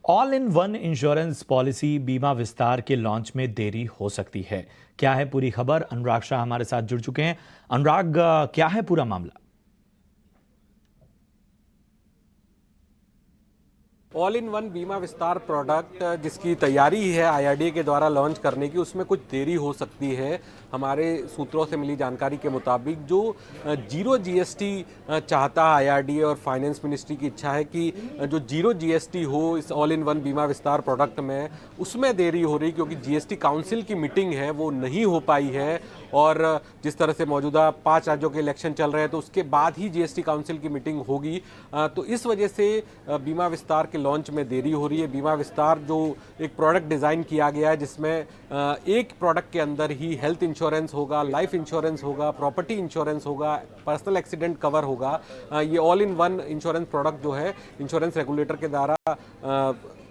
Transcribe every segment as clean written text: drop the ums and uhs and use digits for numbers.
All in one insurance policy बीमा विस्तार के लॉन्च में देरी हो सकती है। क्या है पूरी खबर? अनुराग शाह हमारे साथ जुड़ चुके हैं। अनुराग, क्या है पूरा मामला? ऑल इन वन बीमा विस्तार प्रोडक्ट जिसकी तैयारी है आईआरडीए के द्वारा लॉन्च करने की, उसमें कुछ देरी हो सकती है। हमारे सूत्रों से मिली जानकारी के मुताबिक जो जीरो जीएसटी चाहता है आईआरडीए और फाइनेंस मिनिस्ट्री की इच्छा है कि जो जीरो जीएसटी हो इस ऑल इन वन बीमा विस्तार प्रोडक्ट में, उसमें देरी हो रही क्योंकि जीएसटी काउंसिल की मीटिंग है वो नहीं हो पाई है। और जिस तरह से मौजूदा 5 राज्यों के इलेक्शन चल रहे हैं तो उसके बाद ही जीएसटी काउंसिल की मीटिंग होगी। तो इस वजह से बीमा विस्तार के लॉन्च में देरी हो रही है। बीमा विस्तार जो एक प्रोडक्ट डिज़ाइन किया गया है जिसमें एक प्रोडक्ट के अंदर ही हेल्थ इंश्योरेंस होगा, लाइफ इंश्योरेंस होगा, प्रॉपर्टी इंश्योरेंस होगा, पर्सनल एक्सीडेंट कवर होगा। ये all in one insurance product जो है इंश्योरेंस रेगुलेटर के द्वारा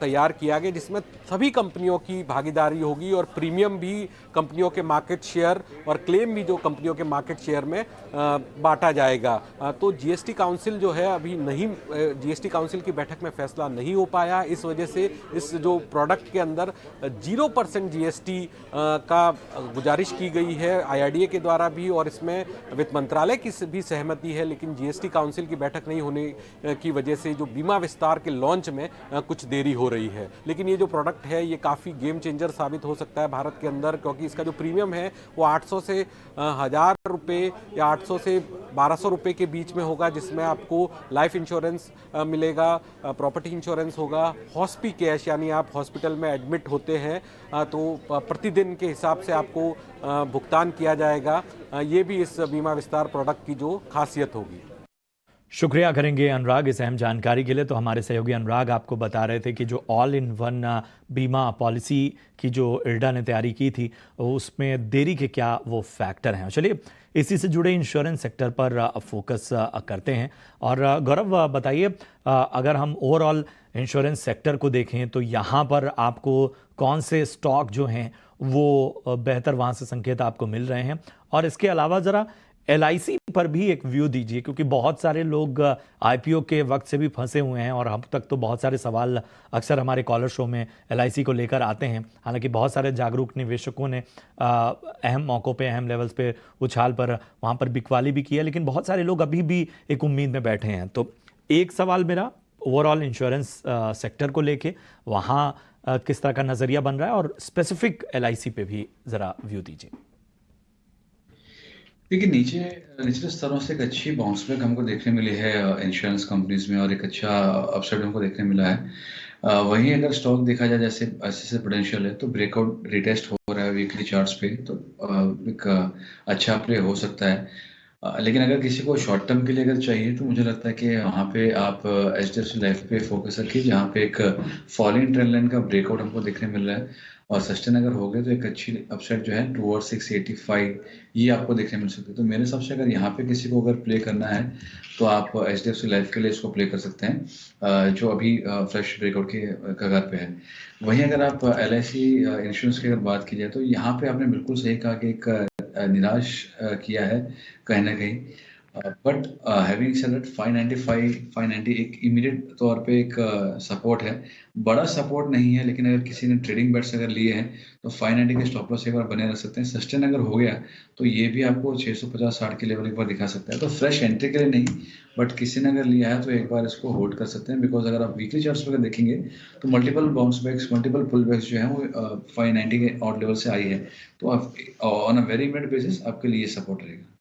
तैयार किया गया, जिसमें सभी कंपनियों की भागीदारी होगी और प्रीमियम भी कंपनियों के मार्केट शेयर और क्लेम भी जो कंपनियों के मार्केट शेयर में बांटा जाएगा। तो जीएसटी काउंसिल जो है अभी नहीं, जीएसटी काउंसिल की बैठक में फैसला नहीं हो पाया। इस वजह से इस जो प्रोडक्ट के अंदर 0% जीएसटी का गुजारिश की गई है आईआरडीए के द्वारा भी, और इसमें वित्त मंत्रालय की भी सहमति है। लेकिन जीएसटी काउंसिल की बैठक नहीं होने की वजह से जो बीमा विस्तार के लॉन्च में कुछ देरी हो रही है। लेकिन ये जो प्रोडक्ट है ये काफ़ी गेम चेंजर साबित हो सकता है भारत के अंदर, क्योंकि इसका जो प्रीमियम है वो 800 से 1000 रुपये या 800 से 1200 रुपये के बीच में होगा, जिसमें आपको लाइफ इंश्योरेंस मिलेगा, प्रॉपर्टी इंश्योरेंस होगा, हॉस्पी कैश यानी आप हॉस्पिटल में एडमिट होते हैं तो प्रतिदिन के हिसाब से आपको भुगतान किया जाएगा। ये भी इस बीमा विस्तार प्रोडक्ट की जो खासियत होगी। शुक्रिया करेंगे अनुराग इस अहम जानकारी के लिए। तो हमारे सहयोगी अनुराग आपको बता रहे थे कि जो ऑल इन वन बीमा पॉलिसी की जो इर्डा ने तैयारी की थी उसमें देरी के क्या वो फैक्टर हैं। चलिए इसी से जुड़े इंश्योरेंस सेक्टर पर फोकस करते हैं। और गौरव बताइए, अगर हम ओवरऑल इंश्योरेंस सेक्टर को देखें तो यहाँ पर आपको कौन से स्टॉक जो हैं वो बेहतर वहाँ से संकेत आपको मिल रहे हैं, और इसके अलावा ज़रा एलआईसी पर भी एक व्यू दीजिए, क्योंकि बहुत सारे लोग आईपीओ के वक्त से भी फंसे हुए हैं और हम तक तो बहुत सारे सवाल अक्सर हमारे कॉलर शो में एलआईसी को लेकर आते हैं। हालांकि बहुत सारे जागरूक निवेशकों ने अहम मौक़ों पे, अहम लेवल्स पे उछाल पर वहाँ पर बिकवाली भी की है, लेकिन बहुत सारे लोग अभी भी एक उम्मीद में बैठे हैं। तो एक सवाल मेरा ओवरऑल इंश्योरेंस सेक्टर को लेके वहाँ किस तरह का नज़रिया बन रहा है, और स्पेसिफिक एलआईसी पे भी ज़रा व्यू दीजिए। देखिए, निचले स्तरों से एक अच्छी बाउंस बैक हमको देखने मिली है इंश्योरेंस कंपनीज में, और एक अच्छा अपसाइड हमको देखने मिला है। वहीं अगर स्टॉक देखा जाए जैसे ऐसे पोटेंशियल है तो ब्रेकआउट रिटेस्ट हो रहा है वीकली चार्ट्स पे, तो एक अच्छा प्ले हो सकता है। लेकिन अगर किसी को शॉर्ट टर्म के लिए अगर चाहिए तो मुझे लगता है कि वहाँ पे आप एचडीएफसी लाइफ पे फोकस रखिए, जहाँ पे एक फॉलिंग ट्रेंड लाइन का ब्रेकआउट हमको देखने मिल रहा है, और सस्टेन अगर हो गए तो एक अच्छी अपसाइड जो है टूवर्ड 685 ये आपको देखने मिल सकती है। तो मेरे हिसाब से अगर यहाँ पे किसी को अगर प्ले करना है तो आप एचडीएफसी लाइफ के लिए इसको प्ले कर सकते हैं, जो अभी फ्रेश ब्रेकआउट के कगार पे है। वहीं अगर आप एलआईसी इंश्योरेंस की अगर बात की जाए तो यहाँ पे आपने बिल्कुल सही कहा कि एक निराश किया है कहीं ना कहीं, बट हैविंग सेड दैट 590 एक इमीडिएट तौर पे एक सपोर्ट है, बड़ा सपोर्ट नहीं है। लेकिन अगर किसी ने ट्रेडिंग बेट्स अगर लिए हैं तो 590 के स्टॉप लॉस एक बार बने रह सकते हैं। सस्टेन अगर हो गया तो ये भी आपको 650-60 के लेवल एक बार दिखा सकता है। तो फ्रेश एंट्री के लिए नहीं, बट किसी ने अगर लिया है तो एक बार इसको होल्ड कर सकते हैं, बिकॉज अगर आप वीकली चार्ट्स पर देखेंगे तो मल्टीपल बाउंस बैक्स, मल्टीपल पुल बैक्स जो है वो 590 के आउट लेवल से आई है। तो आप on a very immediate basis आपके लिए सपोर्ट रहेगा।